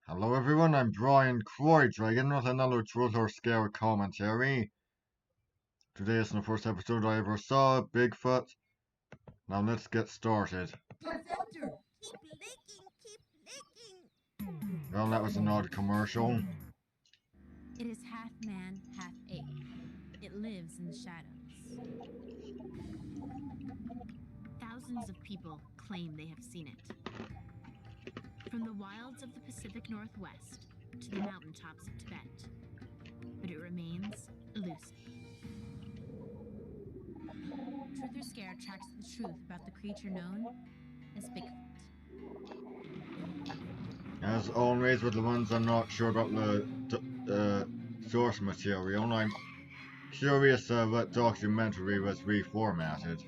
Hello everyone, I'm Brian Dragon with another Truth or Scare commentary. Today is the first episode I ever saw, Bigfoot. Now let's get started. Filter, keep licking, keep licking. Well, that was an odd commercial. It is half man, half ape. It lives in the shadows. Thousands of people claim they have seen it. From the wilds of the Pacific Northwest to the mountaintops of Tibet. But it remains elusive. Truth or Scare tracks the truth about the creature known as Bigfoot. As always with the ones I'm not sure about the source material, I'm curious what documentary was reformatted.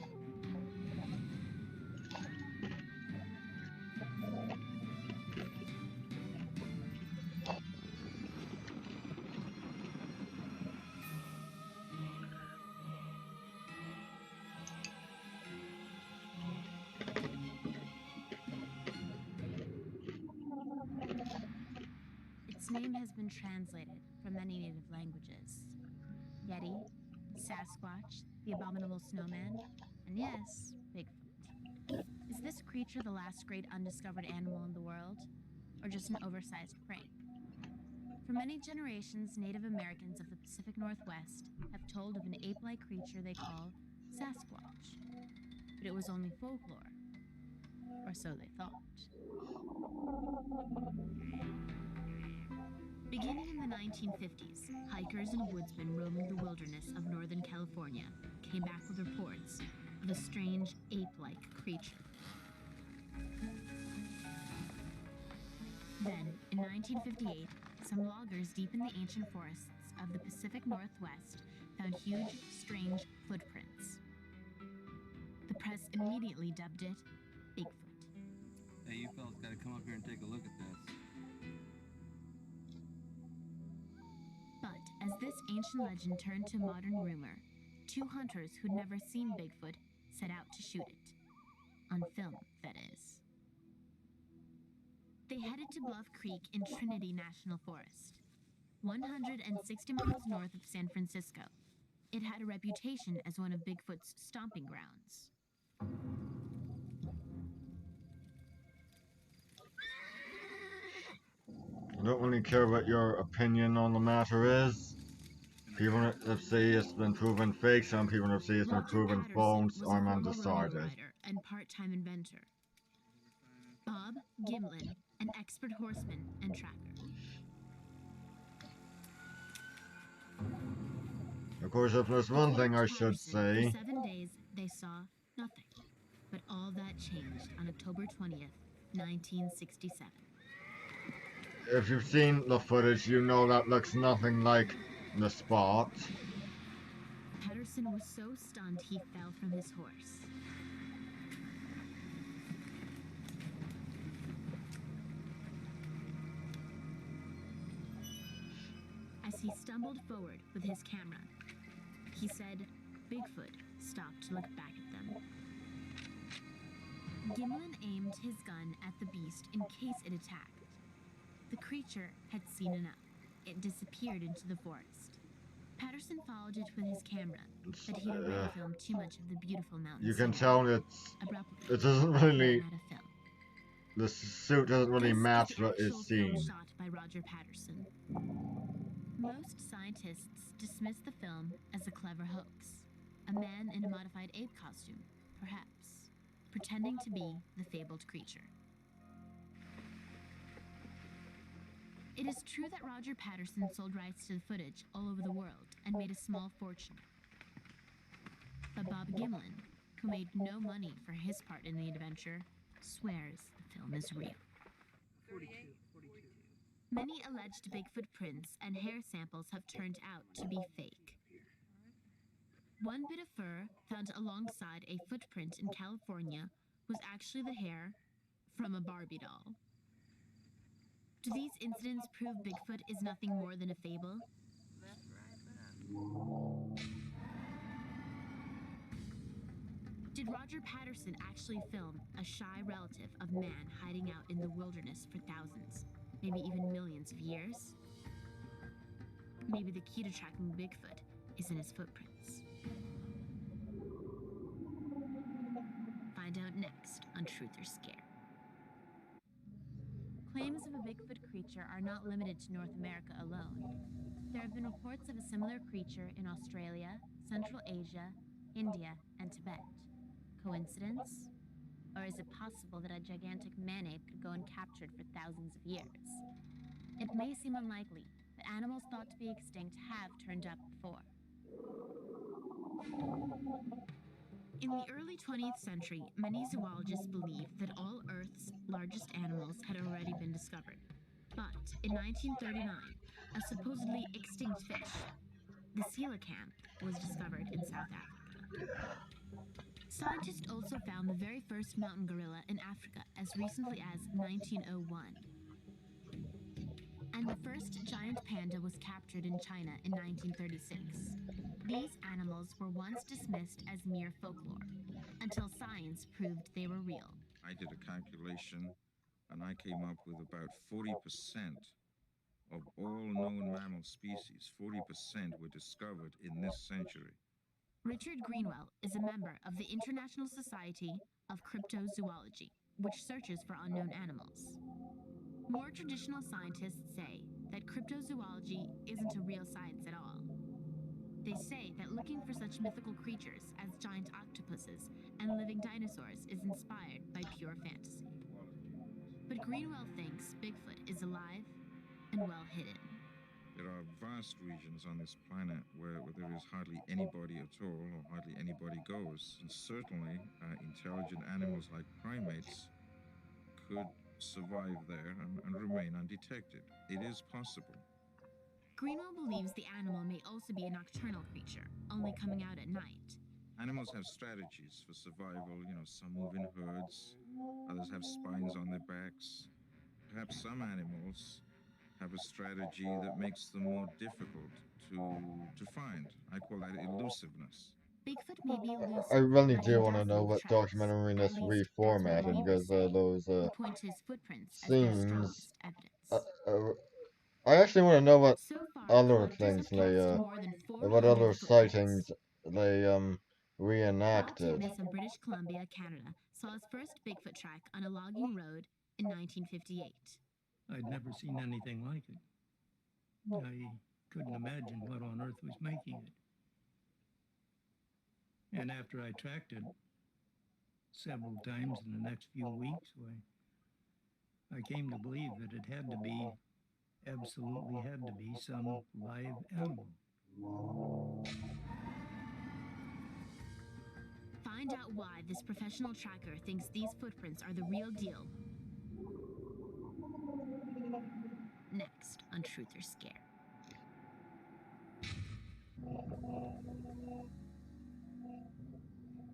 Its name has been translated from many native languages. Yeti, Sasquatch, the abominable snowman, and yes, Bigfoot. Is this creature the last great undiscovered animal in the world, or just an oversized prank? For many generations, Native Americans of the Pacific Northwest have told of an ape-like creature they call Sasquatch. But it was only folklore, or so they thought. Beginning in the 1950s, hikers and woodsmen roaming the wilderness of Northern California came back with reports of a strange ape-like creature. Then, in 1958, some loggers deep in the ancient forests of the Pacific Northwest found huge, strange footprints. The press immediately dubbed it Bigfoot. Hey, you fellas gotta come up here and take a look at this. But as this ancient legend turned to modern rumor, two hunters who'd never seen Bigfoot set out to shoot it. On film, that is. They headed to Bluff Creek in Trinity National Forest, 160 miles north of San Francisco. It had a reputation as one of Bigfoot's stomping grounds. I don't really care what your opinion on the matter is. People that say it's been proven fake, some people that say it's been proven false, was a I'm former undecided. rodeo rider and part-time inventor. Bob Gimlin, an expert horseman and tracker. Of course, if there's one thing I should say, For 7 days, they saw nothing. But all that changed on October 20th, 1967. if you've seen the footage, you know that looks nothing like the spot. Patterson was so stunned he fell from his horse. As he stumbled forward with his camera, he said Bigfoot stopped to look back at them. Gimlin aimed his gun at the beast in case it attacked. The creature had seen enough. It disappeared into the forest. Patterson followed it with his camera, but he'd already filmed too much of the beautiful mountain. You can scenery. tell Abruptly, it doesn't he really, ran out of film. the suit doesn't really This match is the what actual is film seen. shot by Roger Patterson. Most scientists dismiss the film as a clever hoax. A man in a modified ape costume, perhaps, pretending to be the fabled creature. It is true that Roger Patterson sold rights to the footage all over the world and made a small fortune. But Bob Gimlin, who made no money for his part in the adventure, swears the film is real. 42. Many alleged Bigfoot prints and hair samples have turned out to be fake. One bit of fur found alongside a footprint in California was actually the hair from a Barbie doll. Do these incidents prove Bigfoot is nothing more than a fable? Left, right, left. Did Roger Patterson actually film a shy relative of man hiding out in the wilderness for thousands? maybe even millions of years? Maybe the key to tracking Bigfoot is in his footprints. Find out next on Truth or Scare. Claims of a Bigfoot creature are not limited to North America alone. There have been reports of a similar creature in Australia, Central Asia, India, and Tibet. Coincidence? Or is it possible that a gigantic man-ape could go uncaptured for thousands of years? It may seem unlikely, but animals thought to be extinct have turned up before. In the early 20th century, many zoologists believed that all Earth's largest animals had already been discovered. But in 1939, a supposedly extinct fish, the coelacanth, was discovered in South Africa. Scientists also found the very first mountain gorilla in Africa as recently as 1901. And the first giant panda was captured in China in 1936. These animals were once dismissed as mere folklore, until science proved they were real. I did a calculation and I came up with about 40% of all known mammal species, 40% were discovered in this century. Richard Greenwell is a member of the International Society of Cryptozoology, which searches for unknown animals. More traditional scientists say that cryptozoology isn't a real science at all. They say that looking for such mythical creatures as giant octopuses and living dinosaurs is inspired by pure fantasy. But Greenwell thinks Bigfoot is alive and well hidden. There are vast regions on this planet where there is hardly anybody at all, or hardly anybody goes. And certainly, intelligent animals like primates could survive there and remain undetected. It is possible. Greenwell believes the animal may also be a nocturnal creature, only coming out at night. Animals have strategies for survival. Some move in herds, others have spines on their backs. Perhaps some animals have a strategy that makes them more difficult to find. I call that elusiveness. Bigfoot may be elusive, I really but he do does want to know leave what tracks. documentary At this least that's what reformatted, viewers because say, those who point to his footprints as their scenes. strongest evidence. I actually want to know what So far, other collectors things have cast more than what 400 other footprints. sightings they Bob reenacted. Titmus of British Columbia, Canada, saw his first Bigfoot track on a logging road in 1958. I'd never seen anything like it. I couldn't imagine what on earth was making it. And after I tracked it several times in the next few weeks, I came to believe that it had to be, absolutely had to be, some live animal. Find out why this professional tracker thinks these footprints are the real deal. Next on Truth or Scare.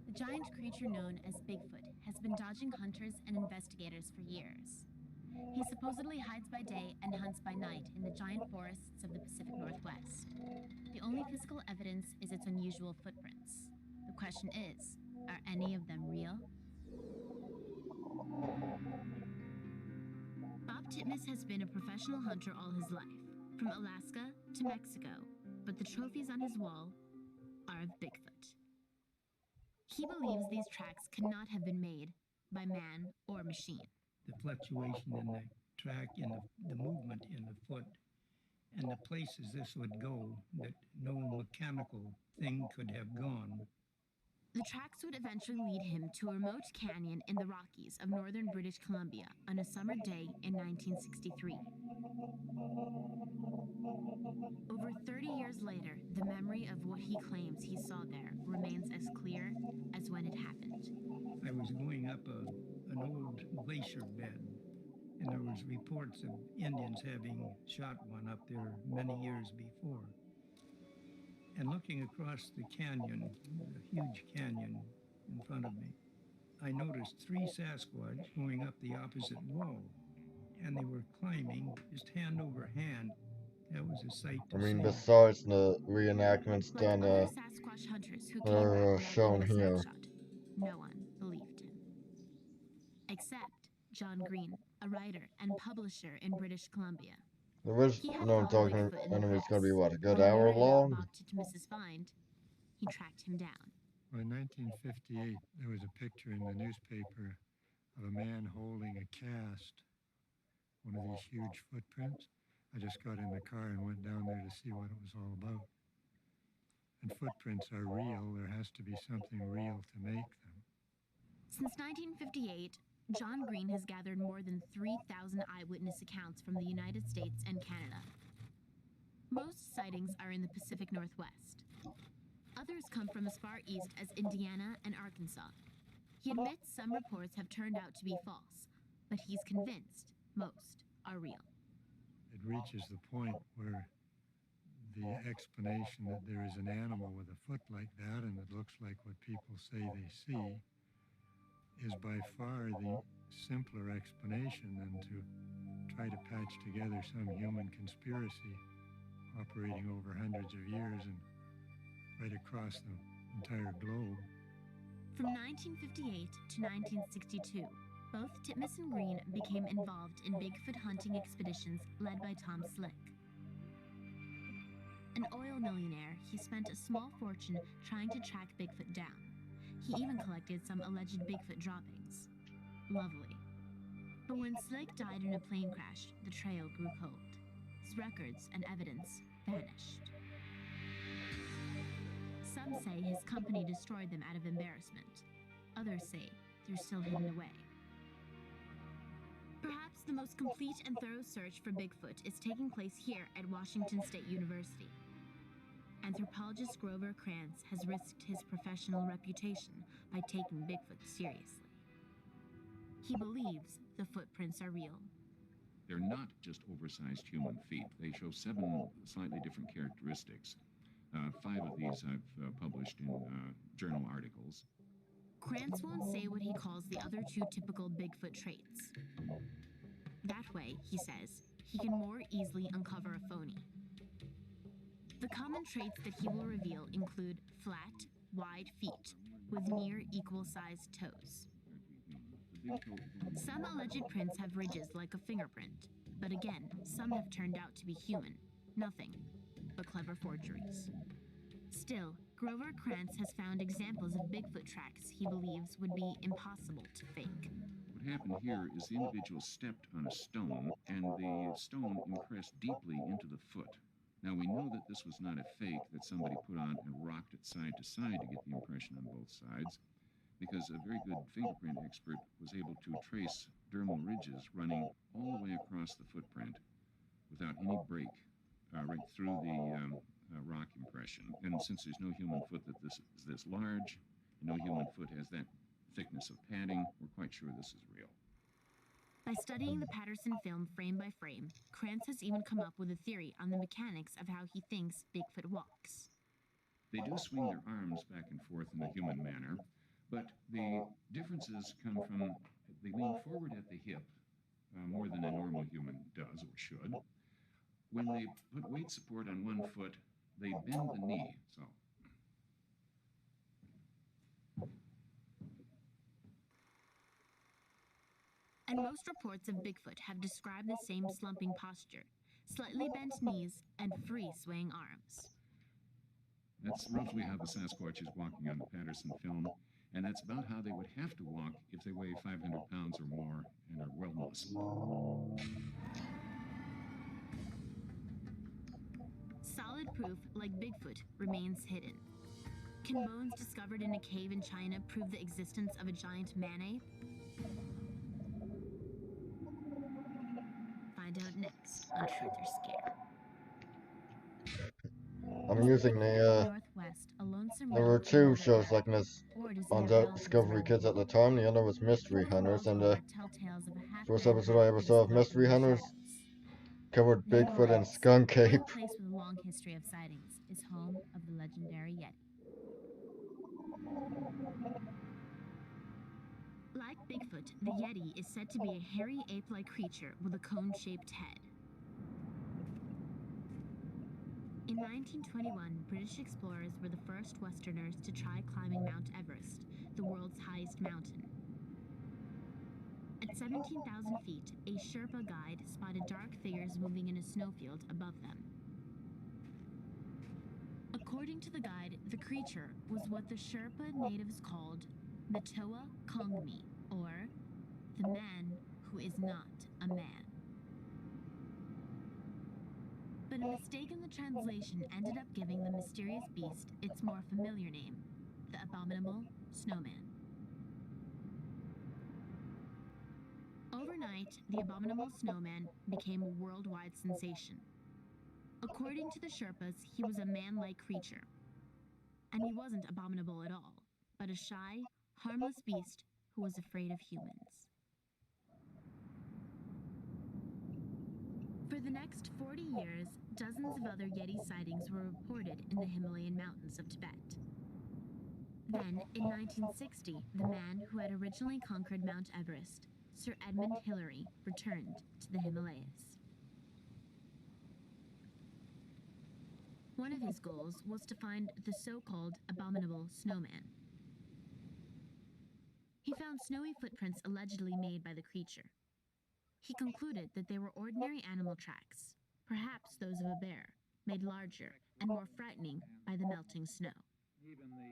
The giant creature known as Bigfoot has been dodging hunters and investigators for years. He supposedly hides by day and hunts by night in the giant forests of the Pacific Northwest. The only physical evidence is its unusual footprints. The question is, are any of them real? Bob Titmus has been a professional hunter all his life, from Alaska to Mexico, but the trophies on his wall are of Bigfoot. He believes these tracks cannot have been made by man or machine. The fluctuation in the track, in the movement in the foot, and the places this would go that no mechanical thing could have gone. The tracks would eventually lead him to a remote canyon in the Rockies of northern British Columbia on a summer day in 1963. Over 30 years later, the memory of what he claims he saw there remains as clear as when it happened. I was going up an old glacier bed, and there was reports of Indians having shot one up there many years before. And looking across the canyon, the huge canyon in front of me, I noticed 3 Sasquatch going up the opposite wall, and they were climbing just hand over hand. That was a sight to see. Besides the reenactments Like done other Sasquatch hunters who came are back without shown even a here. snapshot, no one believed him. Except John Green a writer and publisher in British Columbia. The original, He had I'm followed talking Bigfoot in the anime is going to be press. what, a good When hour word got long? Bob Titmus's find, he tracked him down. Well, in 1958, there was a picture in the newspaper of a man holding a cast, one of these huge footprints. I just got in the car and went down there to see what it was all about. And footprints are real. There has to be something real to make them. Since 1958, John Green has gathered more than 3,000 eyewitness accounts from the United States and Canada. Most sightings are in the Pacific Northwest. Others come from as far east as Indiana and Arkansas. He admits some reports have turned out to be false, but he's convinced most are real. It reaches the point where the explanation that there is an animal with a foot like that and that looks like what people say they see is by far the simpler explanation than to try to patch together some human conspiracy operating over hundreds of years and right across the entire globe. From 1958 to 1962, both Titmus and Green became involved in Bigfoot hunting expeditions led by Tom Slick. An oil millionaire, he spent a small fortune trying to track Bigfoot down. He even collected some alleged Bigfoot droppings. Lovely. But when Slick died in a plane crash, the trail grew cold. His records and evidence vanished. Some say his company destroyed them out of embarrassment. Others say they're still hidden away. Perhaps the most complete and thorough search for Bigfoot is taking place here at Washington State University. Anthropologist Grover Krantz has risked his professional reputation by taking Bigfoot seriously. He believes the footprints are real. They're not just oversized human feet. They show 7 slightly different characteristics. 5 of these I've published in journal articles. Krantz won't say what he calls the other 2 typical Bigfoot traits. That way, he says, he can more easily uncover a phony. The common traits that he will reveal include flat, wide feet with near equal-sized toes. Some alleged prints have ridges like a fingerprint, but again, some have turned out to be human, nothing but clever forgeries. Still, Grover Krantz has found examples of Bigfoot tracks he believes would be impossible to fake. What happened here is the individual stepped on a stone, and the stone impressed deeply into the foot. Now, we know that this was not a fake that somebody put on and rocked it side to side to get the impression on both sides, because a very good fingerprint expert was able to trace dermal ridges running all the way across the footprint without any break, right through the rock impression. And since there's no human foot that is this large, and no human foot has that thickness of padding, we're quite sure this is real. By studying the Patterson film frame by frame, Krantz has even come up with a theory on the mechanics of how he thinks Bigfoot walks. They do swing their arms back and forth in a human manner, but the differences come from they lean forward at the hip more than a normal human does or should. When they put weight support on one foot, they bend the knee. And most reports of Bigfoot have described the same slumping posture, slightly bent knees, and free swaying arms. That's roughly how the Sasquatch is walking on the Patterson film, and that's about how they would have to walk if they weigh 500 pounds or more and are well muscled. Solid proof, like Bigfoot, remains hidden. Can bones discovered in a cave in China prove the existence of a giant man-ape? Find out next on Truth or Scare. I'm using the, Northwest, a lonesome there were road 2 shows like this or does he on have Discovery relatives Kids at the time. The other was Mystery Hunters, and the that tell tales of a first half-man, episode I ever saw of half-beast Mystery lurking in the Hunters shadows. covered There Bigfoot it and is. Skunk Ape. One place with a long history of sightings is home of the legendary Yeti. Like Bigfoot, the Yeti is said to be a hairy ape-like creature with a cone-shaped head. In 1921, British explorers were the first Westerners to try climbing Mount Everest, the world's highest mountain. At 17,000 feet, a Sherpa guide spotted dark figures moving in a snowfield above them. According to the guide, the creature was what the Sherpa natives called Metoa Kongmi, or the man who is not a man. But a mistake in the translation ended up giving the mysterious beast its more familiar name, the abominable snowman. Overnight, the abominable snowman became a worldwide sensation. According to the Sherpas, he was a man-like creature. And he wasn't abominable at all, but a shy, harmless beast who was afraid of humans. For the next 40 years, dozens of other Yeti sightings were reported in the Himalayan mountains of Tibet. Then, in 1960, the man who had originally conquered Mount Everest, Sir Edmund Hillary, returned to the Himalayas. One of his goals was to find the so-called abominable snowman. He found snowy footprints allegedly made by the creature. He concluded that they were ordinary animal tracks, perhaps those of a bear, made larger and more frightening by the melting snow.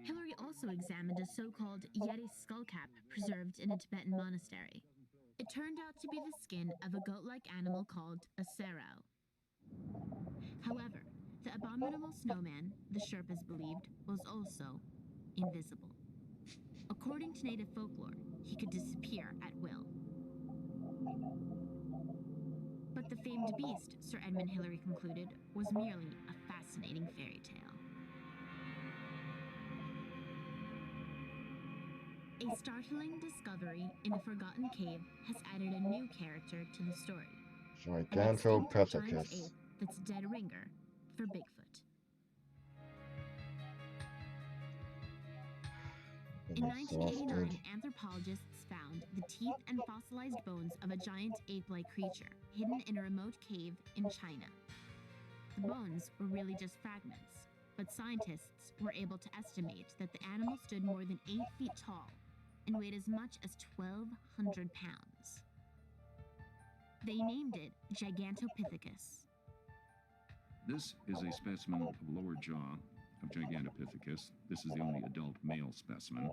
Hillary also examined a so-called Yeti skullcap preserved in a Tibetan monastery. It turned out to be the skin of a goat-like animal called a sarau. However, the abominable snowman, the Sherpas believed, was also invisible. According to native folklore, he could disappear at will. But the famed beast, Sir Edmund Hillary concluded, was merely a fascinating fairy tale. A startling discovery in a forgotten cave has added a new character to the story. An extinct giant Gigantopithecus. ape that's a dead ringer for Bigfoot. In 1989, anthropologists found the teeth and fossilized bones of a giant ape-like creature hidden in a remote cave in China. The bones were really just fragments, but scientists were able to estimate that the animal stood more than 8 feet tall and weighed as much as 1,200 pounds. They named it Gigantopithecus. This is a specimen of lower jaw of Gigantopithecus. This is the only adult male specimen.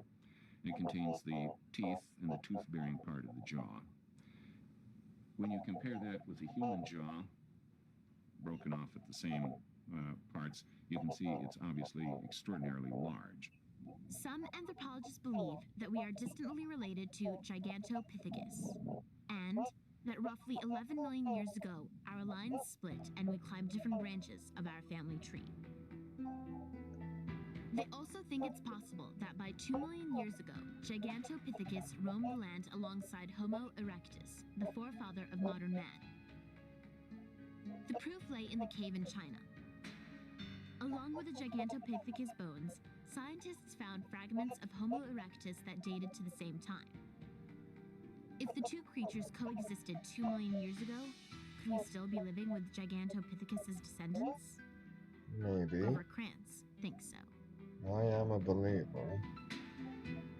It contains the teeth and the tooth-bearing part of the jaw. When you compare that with the human jaw, broken off at the same parts, you can see it's obviously extraordinarily large. Some anthropologists believe that we are distantly related to Gigantopithecus, and that roughly 11 million years ago, our lines split and we climbed different branches of our family tree. They also think it's possible that by 2 million years ago, Gigantopithecus roamed the land alongside Homo erectus, the forefather of modern man. The proof lay in the cave in China. Along with the Gigantopithecus bones, scientists found fragments of Homo erectus that dated to the same time. If the two creatures coexisted 2 million years ago, could we still be living with Gigantopithecus' descendants? Maybe. Grover Krantz thinks so. I am a believer.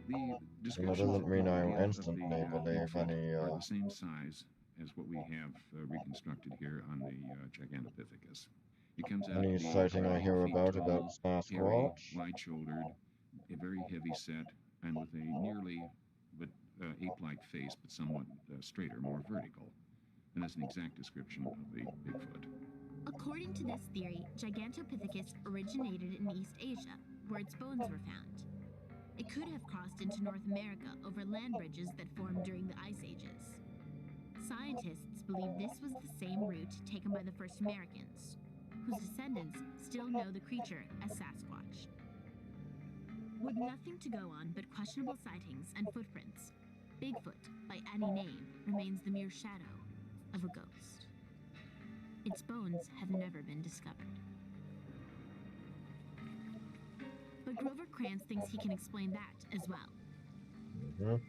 The And that descriptions doesn't that mean we I give of instantly the believe Bigfoot any are the same size as what we have reconstructed here on the Gigantopithecus. It comes out to any be sighting I 8 hear feet about tall, hairy, Sasquatch. wide-shouldered, a very heavy set, and with a nearly but ape-like face, but somewhat straighter, more vertical. And that's an exact description of the Bigfoot. According to this theory, Gigantopithecus originated in East Asia, where its bones were found. It could have crossed into North America over land bridges that formed during the Ice Ages. Scientists believe this was the same route taken by the first Americans, whose descendants still know the creature as Sasquatch. With nothing to go on but questionable sightings and footprints, Bigfoot, by any name, remains the mere shadow of a ghost. Its bones have never been discovered. But Grover Krantz thinks he can explain that as well.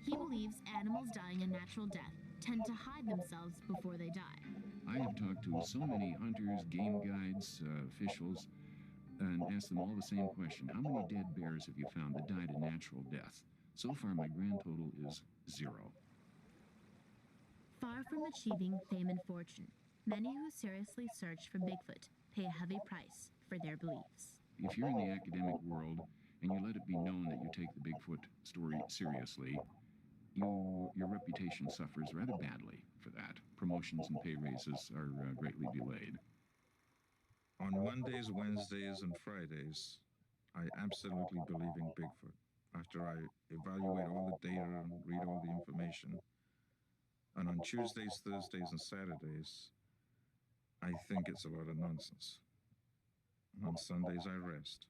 He believes animals dying a natural death tend to hide themselves before they die. I have talked to so many hunters, game guides, officials, and asked them all the same question. How many dead bears have you found that died a natural death? So far, my grand total is 0. Far from achieving fame and fortune, many who seriously search for Bigfoot pay a heavy price for their beliefs. If you're in the academic world and you let it be known that you take the Bigfoot story seriously, your reputation suffers rather badly for that. Promotions and pay raises are greatly delayed. On Mondays, Wednesdays, and Fridays, I absolutely believe in Bigfoot. After I evaluate all the data and read all the information. And on Tuesdays, Thursdays, and Saturdays, I think it's a lot of nonsense. And on Sundays, I rest.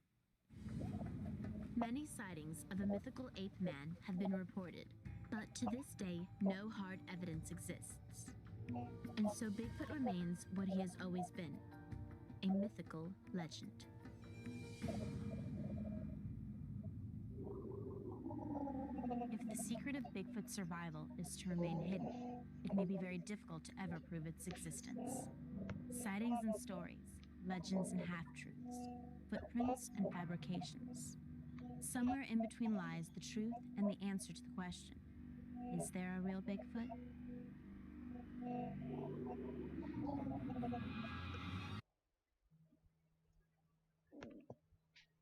Many sightings of a mythical ape man have been reported, but to this day, no hard evidence exists. And so Bigfoot remains what he has always been, a mythical legend. If the secret of Bigfoot's survival is to remain hidden, it may be very difficult to ever prove its existence. Sightings and stories, legends and half-truths, footprints and fabrications. Somewhere in between lies the truth and the answer to the question, is there a real Bigfoot?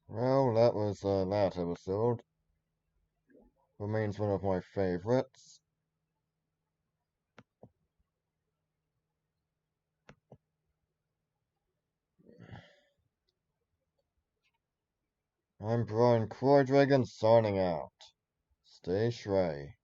Well, that was that episode. Remains one of my favorites. I'm Brian Croydragon signing out. Stay Shrey.